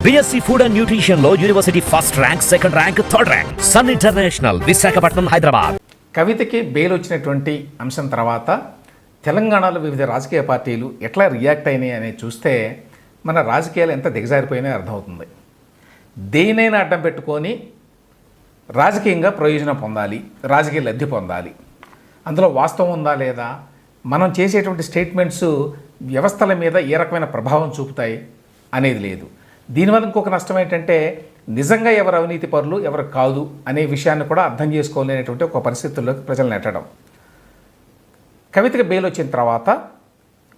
BSc food and nutrition లో university first rank, second rank, third rank. Sun international, Visakhapatnam, Hyderabad. కవితకి bail వచ్చినటువంటి అంశం తర్వాత తెలంగాణలో వివిధ రాజకీయ పార్టీలు ఎట్లా రియాక్ట్ అయినాయి అనేది చూస్తే మన రాజకీయాలు ఎంత దిగజారిపోయినాయో అర్థమవుతుంది. దేనైనా అడ్డం పెట్టుకొని రాజకీయంగా ప్రయోజనం పొందాలి, రాజకీయ లబ్ధి పొందాలి. అందులో వాస్తవం ఉందా లేదా, మనం చేసేటువంటి స్టేట్మెంట్స్ వ్యవస్థల మీద ఏ రకమైన ప్రభావం చూపుతాయి అనేది లేదు. దీనివల్ల ఇంకొక నష్టం ఏంటంటే నిజంగా ఎవరు అవినీతి పరులు, ఎవరు కాదు అనే విషయాన్ని కూడా అర్థం చేసుకోలేనటువంటి ఒక పరిస్థితుల్లోకి ప్రజలు నెట్టడం. కవితకి బెయిల్ వచ్చిన తర్వాత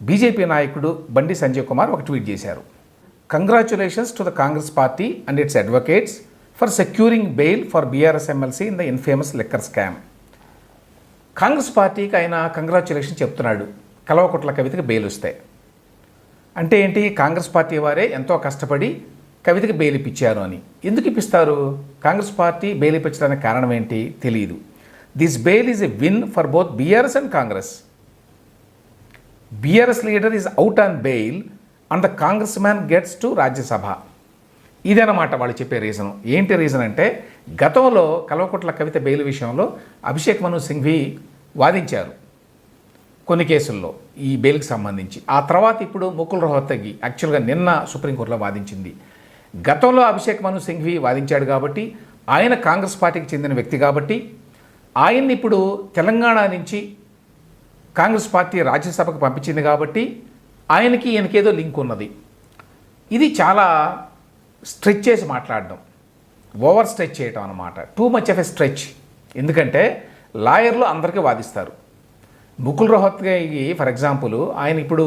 బీజేపీ నాయకుడు బండి సంజయ్ కుమార్ ఒక ట్వీట్ చేశారు. Congratulations to the Congress party and it's advocates for securing bail for BRS MLC in the infamous liquor scam. Congress పార్టీకి ఆయన కంగ్రాచ్యులేషన్ చెప్తున్నాడు కల్వకుంట్ల కవితకి బెయిల్ వస్తే. అంటే ఏంటి, కాంగ్రెస్ పార్టీ వారే ఎంతో కష్టపడి కవితకి బెయిల్ ఇప్పించారు అని. ఎందుకు ఇప్పిస్తారు? కాంగ్రెస్ పార్టీ బెయిల్ ఇప్పించడానికి కారణం ఏంటి తెలియదు. This bail is a win for both BRS and Congress. BRS leader is out on bail and the Congress man gets to Rajya Sabha. ఇదన్నమాట వాళ్ళు చెప్పే రీజను. ఏంటి రీజన్ అంటే, గతంలో కల్వకుంట్ల కవిత బెయిల్ విషయంలో అభిషేక్ మను సింఘ్వి వాదించారు కొన్ని కేసుల్లో ఈ బెయిల్కి సంబంధించి. ఆ తర్వాత ఇప్పుడు ముకుల్ రోహత్తగి యాక్చువల్గా నిన్న సుప్రీంకోర్టులో వాదించింది. గతంలో అభిషేక్ మను సింఘ్వి వాదించాడు కాబట్టి, ఆయన కాంగ్రెస్ పార్టీకి చెందిన వ్యక్తి కాబట్టి, ఆయన్ని ఇప్పుడు తెలంగాణ నుంచి కాంగ్రెస్ పార్టీ రాజ్యసభకు పంపించింది కాబట్టి ఆయనకి ఈయనకేదో లింక్ ఉన్నది. ఇది చాలా స్ట్రెచ్ చేసి మాట్లాడడం, ఓవర్ స్ట్రెచ్ చేయటం అన్నమాట. Too much of a stretch. ఎందుకంటే లాయర్లు అందరికీ వాదిస్తారు. ముకుల్ రోహత్గి ఫర్ ఎగ్జాంపుల్ ఆయన ఇప్పుడు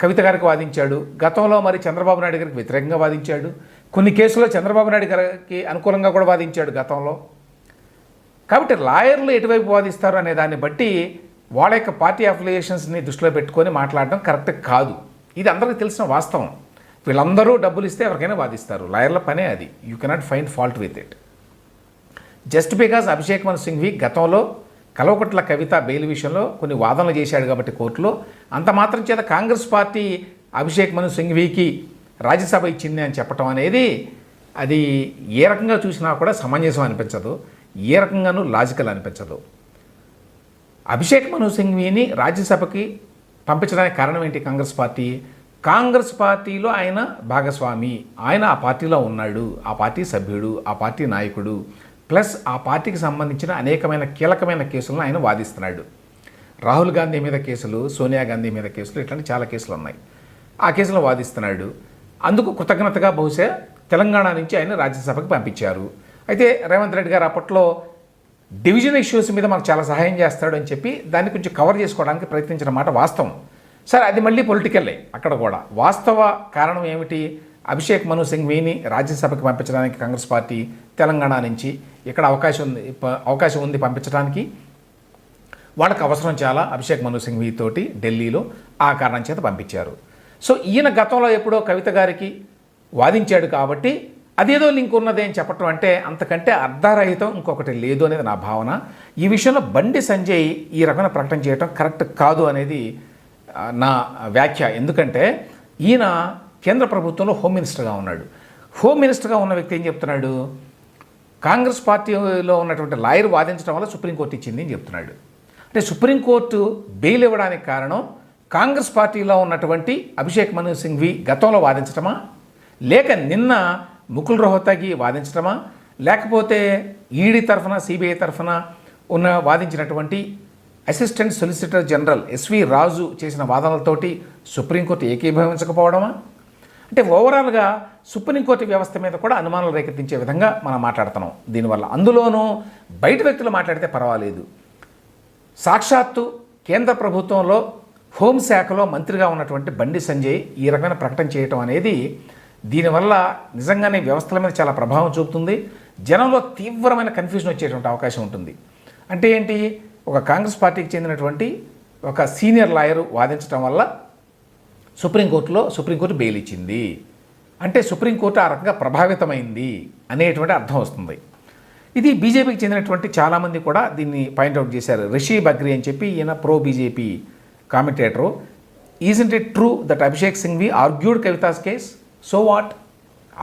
కవిత గారికి వాదించాడు. గతంలో మరి చంద్రబాబు నాయుడు గారికి వ్యతిరేకంగా వాదించాడు. కొన్ని కేసుల్లో చంద్రబాబు నాయుడు గారికి అనుకూలంగా కూడా వాదించాడు గతంలో. కాబట్టి లాయర్లు ఎటువైపు వాదిస్తారు అనే దాన్ని బట్టి వాళ్ళ యొక్క పార్టీ అఫిలియేషన్స్ని దృష్టిలో పెట్టుకొని మాట్లాడడం కరెక్ట్ కాదు. ఇది అందరికీ తెలిసిన వాస్తవం. వీళ్ళందరూ డబ్బులు ఇస్తే ఎవరికైనా వాదిస్తారు. లాయర్ల పనే అది. You cannot find fault with it. Just because Abhishek Manu Singhvi గతంలో కల్వకుంట్ల కవిత బెయిల్ విషయంలో కొన్ని వాదనలు చేశాడు కాబట్టి కోర్టులో, అంత మాత్రం చేత కాంగ్రెస్ పార్టీ అభిషేక్ మను సింఘ్వికి రాజ్యసభ ఇచ్చింది అని చెప్పడం అనేది అది ఏ రకంగా చూసినా కూడా సమంజసం అనిపించదు, ఏ రకంగానూ లాజికల్ అనిపించదు. అభిషేక్ మను సింఘ్విని రాజ్యసభకి పంపించడానికి కారణం ఏంటి? కాంగ్రెస్ పార్టీలో ఆయన భాగస్వామి, ఆయన ఆ పార్టీలో ఉన్నాడు, ఆ పార్టీ సభ్యుడు, ఆ పార్టీ నాయకుడు, ప్లస్ ఆ పార్టీకి సంబంధించిన అనేకమైన కీలకమైన కేసులను ఆయన వాదిస్తున్నాడు. రాహుల్ గాంధీ మీద కేసులు, సోనియా గాంధీ మీద కేసులు, ఇట్లాంటి చాలా కేసులు ఉన్నాయి. ఆ కేసులను వాదిస్తున్నాడు. అందుకు కృతజ్ఞతగా బహుశా తెలంగాణ నుంచి ఆయన రాజ్యసభకు పంపించారు. అయితే రేవంత్ రెడ్డి గారు అప్పట్లో డివిజన్ ఇష్యూస్ మీద మనకు చాలా సహాయం చేస్తాడు అని చెప్పి దాన్ని కొంచెం కవర్ చేసుకోవడానికి ప్రయత్నించిన మాట వాస్తవం. సరే, అది మళ్ళీ పొలిటికల్లే. అక్కడ కూడా వాస్తవ కారణం ఏమిటి? అభిషేక్ మను సింఘ్విని రాజ్యసభకి పంపించడానికి కాంగ్రెస్ పార్టీ తెలంగాణ నుంచి ఇక్కడ అవకాశం ఉంది పంపించడానికి. వాళ్ళకి అవసరం చాలా అభిషేక్ మను సింఘ్వి తోటి ఢిల్లీలో, ఆ కారణం చేత పంపించారు. సో ఈయన గతంలో ఎప్పుడో కవిత గారికి వాదించాడు కాబట్టి అదేదో లింక్ ఉన్నది అని చెప్పటం అంటే అంతకంటే అర్ధరహితం ఇంకొకటి లేదు అనేది నా భావన. ఈ విషయంలో బండి సంజయ్ ఈ రకమైన ప్రకటన చేయడం కరెక్ట్ కాదు అనేది నా వ్యాఖ్య. ఎందుకంటే ఈయన కేంద్ర ప్రభుత్వంలో హోమ్ మినిస్టర్గా ఉన్నాడు. హోమ్ మినిస్టర్గా ఉన్న వ్యక్తి ఏం చెప్తున్నాడు? కాంగ్రెస్ పార్టీలో ఉన్నటువంటి లాయర్ వాదించడం వల్ల సుప్రీంకోర్టు ఇచ్చింది అని చెప్తున్నాడు. అంటే సుప్రీంకోర్టు బెయిల్ ఇవ్వడానికి కారణం కాంగ్రెస్ పార్టీలో ఉన్నటువంటి అభిషేక్ మను సింఘ్వి గతంలో వాదించడమా, లేక నిన్న ముకుల్ రోహత్తగి వాదించడమా, లేకపోతే ఈడీ తరఫున సిబిఐ తరఫున వాదించినటువంటి అసిస్టెంట్ సొలిసిటర్ జనరల్ ఎస్వి రాజు చేసిన వాదనలతోటి సుప్రీంకోర్టు ఏకీభవించకపోవడమా? అంటే ఓవరాల్గా సుప్రీంకోర్టు వ్యవస్థ మీద కూడా అనుమానాలు రేకెత్తించే విధంగా మనం మాట్లాడుతున్నాం దీనివల్ల. అందులోనూ బయట వ్యక్తులు మాట్లాడితే పర్వాలేదు. సాక్షాత్తు కేంద్ర ప్రభుత్వంలో హోంశాఖలో మంత్రిగా ఉన్నటువంటి బండి సంజయ్ ఈ రకమైన ప్రకటన చేయటం అనేది దీనివల్ల నిజంగానే వ్యవస్థల మీద చాలా ప్రభావం చూపుతుంది. జనంలో తీవ్రమైన కన్ఫ్యూజన్ వచ్చేటువంటి అవకాశం ఉంటుంది. అంటే ఏంటి, ఒక కాంగ్రెస్ పార్టీకి చెందినటువంటి ఒక సీనియర్ లాయరు వాదించడం వల్ల సుప్రీంకోర్టు బెయిల్ ఇచ్చింది అంటే సుప్రీంకోర్టు ఆ రకంగా ప్రభావితమైంది అనేటువంటి అర్థం వస్తుంది. ఇది బీజేపీకి చెందినటువంటి చాలామంది కూడా దీన్ని పాయింట్అవుట్ చేశారు. రిషి బగ్రి అని చెప్పి ఈయన pro BJP commentator. Isn't it true that Abhishek Singhvi argued Kavitha's case? So what?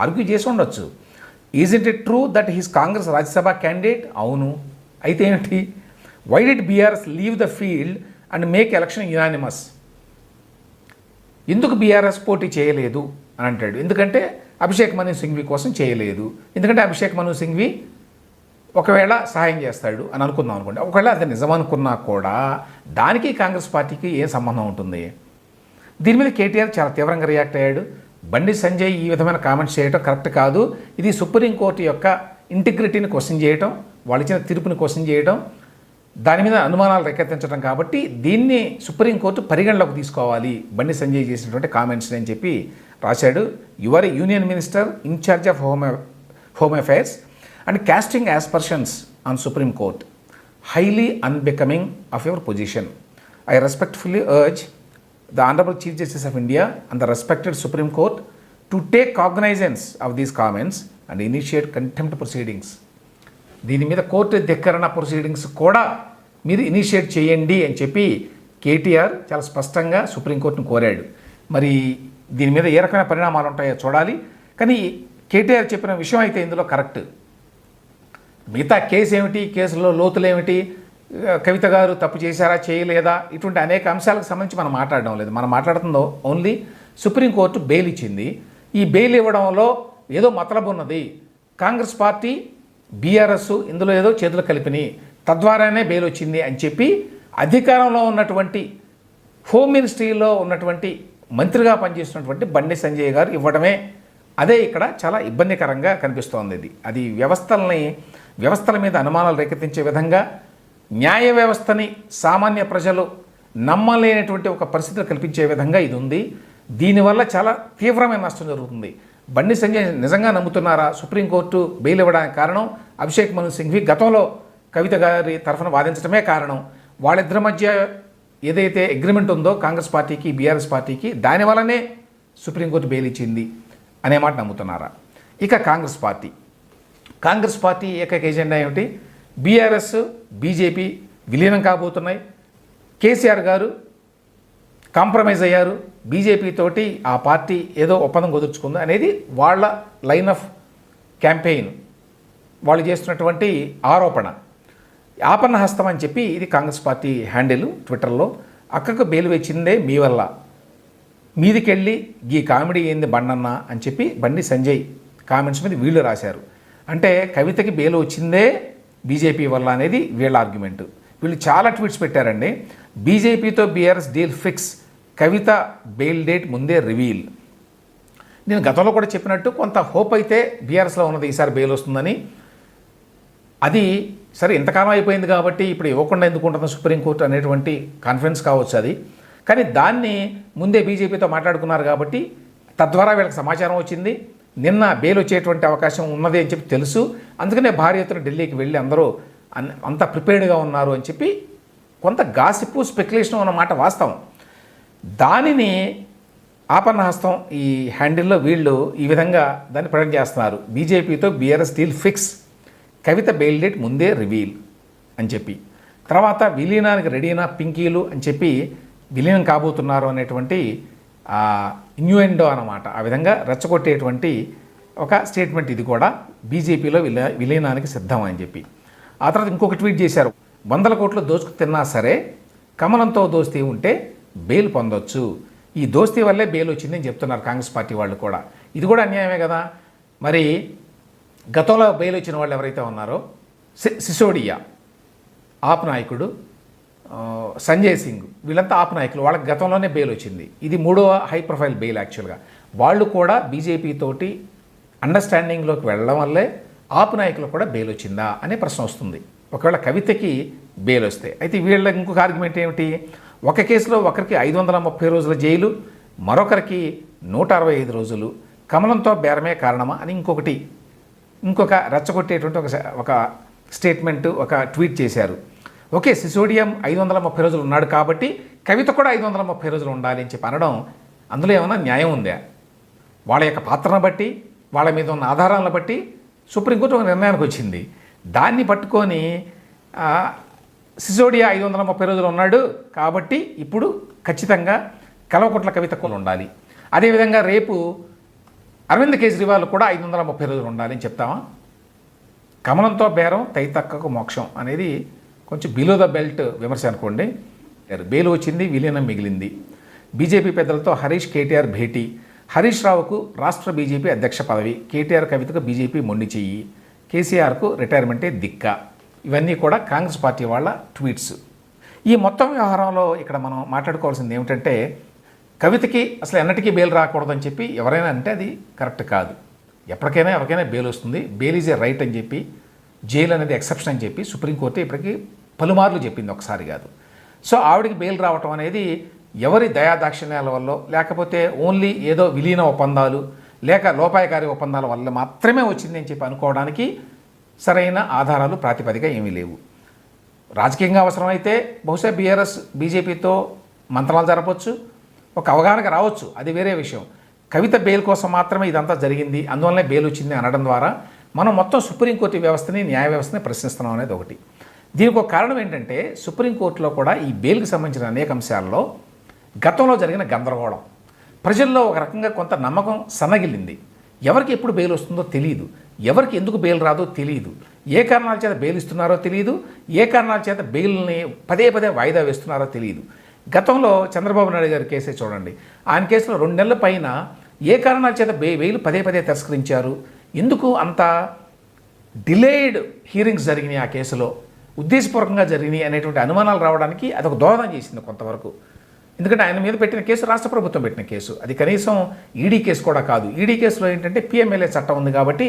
Argue చేసి ఉండొచ్చు. Is it true that he's Congress Rajya Sabha candidate? అవును. అయితే ఏమిటి? Why did BRS leave the field and make election unanimous? ఎందుకు బీఆర్ఎస్ పోటీ చేయలేదు అని అంటాడు. ఎందుకంటే అభిషేక్ మను సింఘ్వి కోసం చేయలేదు. ఎందుకంటే అభిషేక్ మను సింఘ్వి ఒకవేళ సహాయం చేస్తాడు అని అనుకుందాం అనుకోండి. ఒకవేళ అది నిజం అనుకున్నా కూడా దానికి కాంగ్రెస్ పార్టీకి ఏం సంబంధం ఉంటుంది? దీని మీద కేటీఆర్ చాలా తీవ్రంగా రియాక్ట్ అయ్యాడు. బండి సంజయ్ ఈ విధమైన కామెంట్స్ చేయడం కరెక్ట్ కాదు. ఇది సుప్రీంకోర్టు యొక్క ఇంటిగ్రిటీని క్వశ్చన్ చేయడం, వాళ్ళు ఇచ్చిన తీర్పుని క్వశ్చన్ చేయడం, దాని మీద అనుమానాలు రేకెత్తించడం. కాబట్టి దీన్ని సుప్రీంకోర్టు పరిగణలోకి తీసుకోవాలి బండి సంజయ్ చేసినటువంటి కామెంట్స్ అని చెప్పి రాశాడు. Your union minister incharge of home affairs and casting aspersions on Supreme Court, highly unbecoming of your position. I respectfully urge the Honorable Chief Justice of India and the respected Supreme Court to take cognizance of these comments and initiate contempt proceedings. దీని మీద court ధిక్కరణ proceedings కూడా మీరు initiate చేయండి అని చెప్పి కేటీఆర్ చాలా స్పష్టంగా సుప్రీంకోర్టును కోరాడు. మరి దీని మీద ఏ రకమైన పరిణామాలు ఉంటాయో చూడాలి. కానీ కేటీఆర్ చెప్పిన విషయం అయితే ఇందులో కరెక్ట్. మిగతా కేసు ఏమిటి, కేసులో లోతులు ఏమిటి, కవిత గారు తప్పు చేశారా చేయలేదా, ఇటువంటి అనేక అంశాలకు సంబంధించి మనం మాట్లాడడం లేదు. మనం మాట్లాడుతుందో ఓన్లీ సుప్రీంకోర్టు బెయిల్ ఇచ్చింది. ఈ బెయిల్ ఇవ్వడంలో ఏదో మతలబు ఉన్నది. కాంగ్రెస్ పార్టీ బీఆర్ఎస్ ఇందులో ఏదో చేతులు కలిపినాయి, తద్వారానే బెయిల్ వచ్చింది అని చెప్పి అధికారంలో ఉన్నటువంటి హోమ్ మినిస్ట్రీలో ఉన్నటువంటి మంత్రిగా పనిచేస్తున్నటువంటి బండి సంజయ్ గారు ఇవ్వడమే. అదే ఇక్కడ చాలా ఇబ్బందికరంగా కనిపిస్తోంది. అది వ్యవస్థల మీద అనుమానాలు రేకెత్తించే విధంగా, న్యాయ వ్యవస్థని సామాన్య ప్రజలు నమ్మలేనటువంటి ఒక పరిస్థితులు కల్పించే విధంగా ఇది ఉంది. దీనివల్ల చాలా తీవ్రమైన నష్టం జరుగుతుంది. బండి సంజయ్ నిజంగా నమ్ముతున్నారా సుప్రీంకోర్టు బెయిల్ ఇవ్వడానికి కారణం అభిషేక్ మను సింఘ్వి గతంలో కవిత గారి తరఫున వాదించడమే కారణం? వాళ్ళిద్దరి మధ్య ఏదైతే అగ్రిమెంట్ ఉందో కాంగ్రెస్ పార్టీకి బీఆర్ఎస్ పార్టీకి, దానివల్లనే సుప్రీంకోర్టు బెయిల్ ఇచ్చింది అనే మాట నమ్ముతున్నారా? ఇక కాంగ్రెస్ పార్టీ ఏకైక ఎజెండా ఏమిటి? బీఆర్ఎస్ బీజేపీ విలీనం కాబోతున్నాయి. కేసీఆర్ గారు కాంప్రమైజ్ అయ్యారు, బీజేపీ తోటి ఆ పార్టీ ఏదో ఒప్పందం కుదుర్చుకుంది అనేది వాళ్ళ లైన్ ఆఫ్ క్యాంపెయిన్, వాళ్ళు చేస్తున్నటువంటి ఆరోపణ. ఆపన్న హస్తం అని చెప్పి ఇది కాంగ్రెస్ పార్టీ హ్యాండిల్ ట్విట్టర్లో. అక్కకు బెయిల్ వచ్చిందే మీ వల్ల, మీదికెళ్ళి ఈ కామెడీ ఏంది బండన్న అని చెప్పి బండి సంజయ్ కామెంట్స్ మీద వీళ్ళు రాశారు. అంటే కవితకి బెయిల్ వచ్చిందే బీజేపీ వల్ల అనేది వీళ్ళ ఆర్గ్యుమెంట్. వీళ్ళు చాలా ట్వీట్స్ పెట్టారండి. బీజేపీతో బీఆర్ఎస్ డీల్ ఫిక్స్, కవిత బెయిల్ డేట్ ముందే రివీల్. నేను గతంలో కూడా చెప్పినట్టు కొంత హోప్ అయితే బీఆర్ఎస్లో ఉన్నది ఈసారి బెయిల్ వస్తుందని. అది సరే ఇంతకాలం అయిపోయింది కాబట్టి ఇప్పుడు ఇవ్వకుండా ఎందుకు ఉంటుందో సుప్రీంకోర్టు అనేటువంటి కాన్ఫిడెన్స్ కావచ్చు అది. కానీ దాన్ని ముందే బీజేపీతో మాట్లాడుకున్నారు కాబట్టి తద్వారా వీళ్ళకి సమాచారం వచ్చింది. నిన్న బెయిల్ వచ్చేటువంటి అవకాశం ఉన్నది అని చెప్పి తెలుసు. అందుకనే భారీ ఎత్తున ఢిల్లీకి వెళ్ళి అందరూ అంత ప్రిపేర్డ్గా ఉన్నారు అని చెప్పి కొంత గాసిపు స్పెక్యులేషన్ అన్నమాట వాస్తవం. దానిని ఆపన్న హస్తం ఈ హ్యాండిల్లో వీళ్ళు ఈ విధంగా దాన్ని ప్రకటన చేస్తున్నారు. బీజేపీతో బీఆర్ఎస్ డీల్ ఫిక్స్, కవిత బెయిల్ డేట్ ముందే రివీల్ అని చెప్పి. తర్వాత విలీనానికి రెడీనా పింకీలు అని చెప్పి విలీనం కాబోతున్నారు అనేటువంటి ఇన్యూఎండో అన్నమాట. ఆ విధంగా రెచ్చగొట్టేటువంటి ఒక స్టేట్మెంట్ ఇది కూడా. బీజేపీలో విలీనానికి సిద్ధం అని చెప్పి. ఆ తర్వాత ఇంకొక ట్వీట్ చేశారు. 100 కోట్లు దోచుకు తిన్నా సరే కమలంతో దోస్తీ ఉంటే బెయిల్ పొందొచ్చు. ఈ దోస్తీ వల్లే బెయిల్ వచ్చిందని చెప్తున్నారు కాంగ్రెస్ పార్టీ వాళ్ళు కూడా. ఇది కూడా అన్యాయమే కదా. మరి గతంలో బెయిల్ వచ్చిన వాళ్ళు ఎవరైతే ఉన్నారో సిసోడియా ఆప్ నాయకుడు, సంజయ్ సింగ్, వీళ్ళంతా ఆప్ నాయకులు, వాళ్ళకి గతంలోనే బెయిల్ వచ్చింది. ఇది 3వ హై ప్రొఫైల్ బెయిల్ యాక్చువల్గా. వాళ్ళు కూడా బీజేపీ తోటి అండర్స్టాండింగ్లోకి వెళ్ళడం వల్లే ఆప్ నాయకులకు కూడా బెయిల్ వచ్చిందా అనే ప్రశ్న వస్తుంది ఒకవేళ కవితకి బెయిల్ వస్తే. అయితే వీళ్ళ ఇంకొక ఆర్గ్యుమెంట్ ఏమిటి? ఒక కేసులో ఒకరికి 530 రోజుల జైలు, మరొకరికి 165 రోజులు. కమలంతో బేరమే కారణమా అని ఇంకొక రెచ్చగొట్టేటువంటి ఒక స్టేట్మెంట్, ఒక ట్వీట్ చేశారు. ఓకే, సిసోడియం 530 రోజులు ఉన్నాడు కాబట్టి కవిత కూడా 530 రోజులు ఉండాలి అని చెప్పి అనడం, అందులో ఏమైనా న్యాయం ఉందా? వాళ్ళ యొక్క పాత్రను బట్టి, వాళ్ళ మీద ఉన్న ఆధారాలను బట్టి సుప్రీంకోర్టు ఒక నిర్ణయానికి వచ్చింది. దాన్ని పట్టుకొని సిసోడియా 530 రోజులు ఉన్నాడు కాబట్టి ఇప్పుడు ఖచ్చితంగా కల్వకుంట్ల కవిత కూడా ఉండాలి. అదేవిధంగా రేపు అరవింద్ కేజ్రీవాల్ కూడా 530 రోజులు ఉండాలని చెప్తామా? కమలంతో బేరం తైతక్కకు మోక్షం అనేది కొంచెం బిలో ద బెల్ట్ విమర్శ అనుకోండి. బెయిల్ వచ్చింది, విలీనం మిగిలింది. బీజేపీ పెద్దలతో హరీష్ కేటీఆర్ భేటీ. హరీష్ రావుకు రాష్ట్ర బీజేపీ అధ్యక్ష పదవి, కేటీఆర్ కవితకు బీజేపీ మొండి చెయ్యి, కేసీఆర్కు రిటైర్మెంటే దిక్క. ఇవన్నీ కూడా కాంగ్రెస్ పార్టీ వాళ్ళ ట్వీట్స్. ఈ మొత్తం వ్యవహారంలో ఇక్కడ మనం మాట్లాడుకోవాల్సింది ఏమిటంటే, కవితకి అసలు ఎన్నటికీ బెయిల్ రాకూడదని చెప్పి ఎవరైనా అంటే అది కరెక్ట్ కాదు. ఎప్పటికైనా ఎవరికైనా బెయిల్ వస్తుంది. బెయిల్ ఈజ్ ఏ రైట్ అని చెప్పి, జైలు అనేది ఎక్సెప్షన్ అని చెప్పి సుప్రీంకోర్టు ఇప్పటికీ పలుమార్లు చెప్పింది, ఒకసారి కాదు. సో ఆవిడకి బెయిల్ రావటం అనేది ఎవరి దయాదాక్షిణ్యాల వల్ల, లేకపోతే ఓన్లీ ఏదో విలీన ఒప్పందాలు లేక లోపాయకారి ఒప్పందాల వల్ల మాత్రమే వచ్చింది అని చెప్పి అనుకోవడానికి సరైన ఆధారాలు ప్రాతిపదిక ఏమీ లేవు. రాజకీయంగా అవసరమైతే బహుశా బీఆర్ఎస్ బీజేపీతో మంత్రాలు జరపవచ్చు, ఒక అవగాహనకు రావచ్చు, అది వేరే విషయం. కవిత బెయిల్ కోసం మాత్రమే ఇదంతా జరిగింది, అందువల్లనే బెయిల్ వచ్చింది అనడం ద్వారా మనం మొత్తం సుప్రీంకోర్టు వ్యవస్థని, న్యాయ వ్యవస్థని ప్రశ్నిస్తున్నాం అనేది ఒకటి. దీనికి ఒక కారణం ఏంటంటే, సుప్రీంకోర్టులో కూడా ఈ బెయిల్కి సంబంధించిన అనేక అంశాల్లో గతంలో జరిగిన గందరగోళం, ప్రజల్లో ఒక రకంగా కొంత నమ్మకం సన్నగిల్లింది. ఎవరికి ఎప్పుడు బెయిల్ వస్తుందో తెలియదు, ఎవరికి ఎందుకు బెయిల్ రాదో తెలియదు, ఏ కారణాల చేత బెయిల్ ఇస్తున్నారో తెలియదు, ఏ కారణాల చేత బెయిల్ని పదే పదే వాయిదా వేస్తున్నారో తెలియదు. గతంలో చంద్రబాబు నాయుడు గారి కేసే చూడండి, ఆయన కేసులో 2 నెలల పైన ఏ కారణాల చేత బెయిల్ పదే పదే తిరస్కరించారు, ఎందుకు అంత డిలేడ్ హీరింగ్స్ జరిగినాయి, ఆ కేసులో ఉద్దేశపూర్వకంగా జరిగినాయి అనేటువంటి అనుమానాలు రావడానికి అదొక దోహదం చేసింది కొంతవరకు. ఎందుకంటే ఆయన మీద పెట్టిన కేసు రాష్ట్ర ప్రభుత్వం పెట్టిన కేసు, అది కనీసం ఈడీ కేసు కూడా కాదు. ఈడీ కేసులో ఏంటంటే పిఎంఎల్ఏ చట్టం ఉంది కాబట్టి,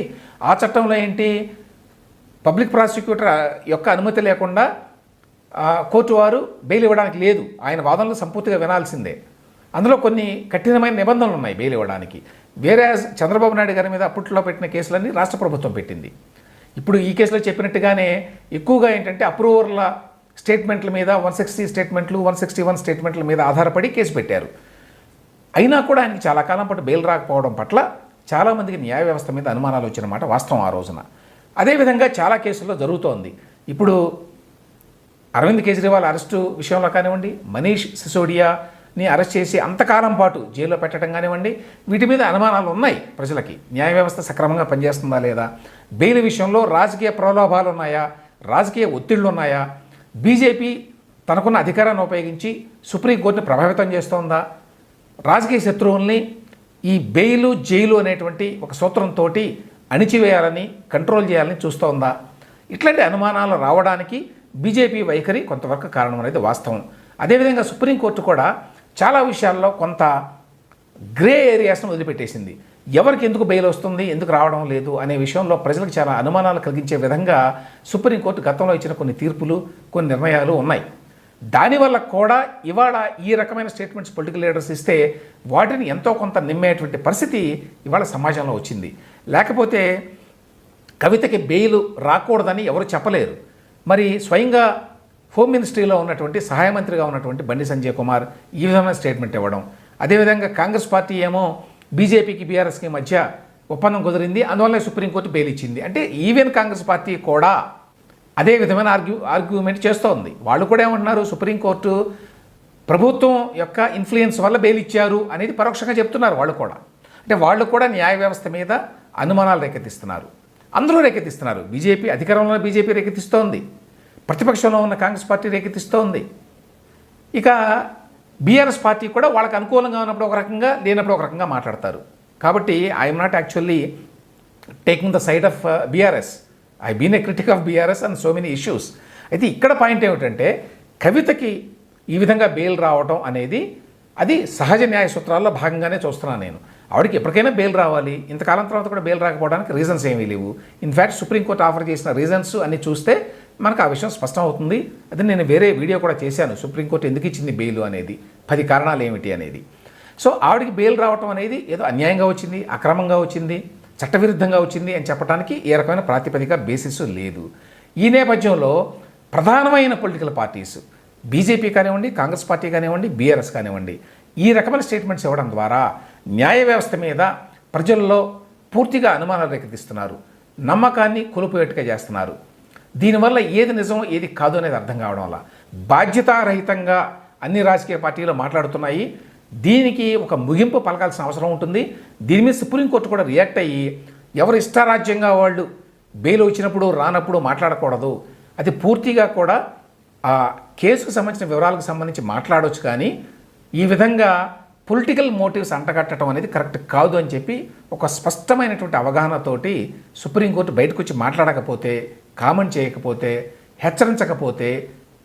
ఆ చట్టంలో ఏంటి, పబ్లిక్ ప్రాసిక్యూటర్ యొక్క అనుమతి లేకుండా కోర్టు వారు బెయిల్ ఇవ్వడానికి లేదు, ఆయన వాదనలు సంపూర్తిగా వినాల్సిందే. అందులో కొన్ని కఠినమైన నిబంధనలు ఉన్నాయి బెయిల్ ఇవ్వడానికి. వేరే చంద్రబాబు నాయుడు గారి మీద అప్పట్లో పెట్టిన కేసులన్నీ రాష్ట్ర ప్రభుత్వం పెట్టింది. ఇప్పుడు ఈ కేసులో చెప్పినట్టుగానే ఎక్కువగా ఏంటంటే అప్రూవర్ల స్టేట్మెంట్ల మీద 160 స్టేట్మెంట్లు, 161 స్టేట్మెంట్ల మీద ఆధారపడి కేసు పెట్టారు. అయినా కూడా ఆయనకి చాలా కాలం పాటు బెయిల్ రాకపోవడం పట్ల చాలామందికి న్యాయ వ్యవస్థ మీద అనుమానాలు వచ్చినమాట వాస్తవం ఆ రోజున. అదేవిధంగా చాలా కేసుల్లో జరుగుతోంది. ఇప్పుడు అరవింద్ కేజ్రీవాల్ అరెస్టు విషయంలో కానివ్వండి, మనీష్ సిసోడియాని అరెస్ట్ చేసి అంతకాలం పాటు జైల్లో పెట్టడం కానివ్వండి, వీటి మీద అనుమానాలు ఉన్నాయి ప్రజలకి. న్యాయ వ్యవస్థ సక్రమంగా పనిచేస్తుందా లేదా, బెయిల్ విషయంలో రాజకీయ ప్రలోభాలు ఉన్నాయా, రాజకీయ ఒత్తిళ్లు ఉన్నాయా, బీజేపీ తనకున్న అధికారాన్ని ఉపయోగించి సుప్రీంకోర్టుని ప్రభావితం చేస్తోందా, రాజకీయ శత్రువుల్ని ఈ బెయిలు జైలు అనేటువంటి ఒక సూత్రంతో అణిచివేయాలని, కంట్రోల్ చేయాలని చూస్తోందా, ఇట్లాంటి అనుమానాలు రావడానికి బీజేపీ వైఖరి కొంతవరకు కారణం అనేది వాస్తవం. అదేవిధంగా సుప్రీంకోర్టు కూడా చాలా విషయాల్లో కొంత గ్రే ఏరియాస్ను వదిలిపెట్టేసింది. ఎవరికి ఎందుకు బెయిల్ వస్తుంది, ఎందుకు రావడం లేదు అనే విషయంలో ప్రజలకు చాలా అనుమానాలు కలిగించే విధంగా సుప్రీంకోర్టు గతంలో ఇచ్చిన కొన్ని తీర్పులు, కొన్ని నిర్ణయాలు ఉన్నాయి. దానివల్ల కూడా ఇవాళ ఈ రకమైన స్టేట్మెంట్స్ పొలిటికల్ లీడర్స్ ఇస్తే వాటిని ఎంతో కొంత నిమ్మేటువంటి పరిస్థితి ఇవాళ సమాజంలో వచ్చింది. లేకపోతే కవితకి బెయిల్ రాకూడదని ఎవరు చెప్పలేరు. మరి స్వయంగా హోమ్ మినిస్ట్రీలో ఉన్నటువంటి సహాయ మంత్రిగా ఉన్నటువంటి బండి సంజయ్ కుమార్ ఈ విధమైన స్టేట్మెంట్ ఇవ్వడం, అదేవిధంగా కాంగ్రెస్ పార్టీ ఏమో బీజేపీకి బీఆర్ఎస్కి మధ్య ఒప్పందం కుదిరింది, అందువల్లనే సుప్రీంకోర్టు బెయిల్ ఇచ్చింది అంటే ఈవెన్ కాంగ్రెస్ పార్టీ కూడా అదే విధమైన ఆర్గ్యుమెంట్ చేస్తోంది. వాళ్ళు కూడా ఏమంటున్నారు, సుప్రీంకోర్టు ప్రభుత్వం యొక్క ఇన్ఫ్లుయెన్స్ వల్ల బెయిల్ ఇచ్చారు అనేది పరోక్షంగా చెప్తున్నారు వాళ్ళు కూడా. అంటే వాళ్ళు కూడా న్యాయ వ్యవస్థ మీద అనుమానాలు రేకెత్తిస్తున్నారు. అందరూ రేకెత్తిస్తున్నారు. బీజేపీ అధికారంలో ఉన్న బీజేపీ రేకెత్తిస్తోంది, ప్రతిపక్షంలో ఉన్న కాంగ్రెస్ పార్టీ రేకెత్తిస్తోంది. ఇక బీఆర్ఎస్ పార్టీ కూడా వాళ్ళకి అనుకూలంగా ఉన్నప్పుడు ఒక రకంగా, లేనప్పుడు ఒక రకంగా మాట్లాడతారు. కాబట్టి I'm not actually taking the side of BRS. I been a critic of BRS and so many issues. అయితే ఇక్కడ పాయింట్ ఏమిటంటే, కవితకి ఈ విధంగా బెయిల్ రావడం అనేది అది సహజ న్యాయ సూత్రాల్లో భాగంగానే చూస్తున్నాను నేను. ఆవిడకి ఎప్పటికైనా బెయిల్ రావాలి, ఇంతకాలం తర్వాత కూడా బెయిల్ రాకపోవడానికి రీజన్స్ ఏమీ లేవు. ఇన్ఫ్యాక్ట్ సుప్రీంకోర్టు ఆఫర్ చేసిన రీజన్స్ అన్ని చూస్తే మనకు ఆ విషయం స్పష్టం అవుతుంది. అది నేను వేరే వీడియో కూడా చేశాను, సుప్రీంకోర్టు ఎందుకు ఇచ్చింది బెయిల్ అనేది, 10 కారణాలు ఏమిటి అనేది. సో ఆవిడకి బెయిల్ రావడం అనేది ఏదో అన్యాయంగా వచ్చింది, అక్రమంగా వచ్చింది, చట్టవిరుద్ధంగా వచ్చింది అని చెప్పడానికి ఏ రకమైన ప్రాతిపదిక బేసిస్ లేదు. ఈ నేపథ్యంలో ప్రధానమైన పొలిటికల్ పార్టీస్ బీజేపీ కానివ్వండి, కాంగ్రెస్ పార్టీ కానివ్వండి, బీఆర్ఎస్ కానివ్వండి, ఈ రకమైన స్టేట్మెంట్స్ ఇవ్వడం ద్వారా న్యాయ వ్యవస్థ మీద ప్రజల్లో పూర్తిగా అనుమానాలు రేకెత్తిస్తున్నారు, నమ్మకాన్ని కోల్పోయేట్టుగా చేస్తున్నారు. దీనివల్ల ఏది నిజం ఏది కాదు అనేది అర్థం కావడం వల్ల బాధ్యతారహితంగా అన్ని రాజకీయ పార్టీలు మాట్లాడుతున్నాయి. దీనికి ఒక ముగింపు పలకాల్సిన అవసరం ఉంటుంది. దీని మీద సుప్రీంకోర్టు కూడా రియాక్ట్ అయ్యి ఎవరు ఇష్టారాజ్యంగా వాళ్ళు బెయిల్ వచ్చినప్పుడు రానప్పుడు మాట్లాడకూడదు, అది పూర్తిగా కూడా ఆ కేసుకు సంబంధించిన వివరాలకు సంబంధించి మాట్లాడవచ్చు, కానీ ఈ విధంగా పొలిటికల్ మోటివ్స్ అంటగట్టడం అనేది కరెక్ట్ కాదు అని చెప్పి ఒక స్పష్టమైనటువంటి అవగాహనతోటి సుప్రీంకోర్టు బయటకు వచ్చి మాట్లాడకపోతే, కామెంట్ చేయకపోతే, హెచ్చరించకపోతే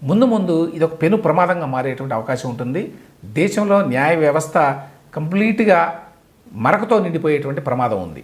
ముందు ఇది ఒక పెను ప్రమాదంగా మారేటువంటి అవకాశం ఉంటుంది. దేశంలో న్యాయ వ్యవస్థ కంప్లీట్గా మరకతో నిండిపోయేటువంటి ప్రమాదం ఉంది.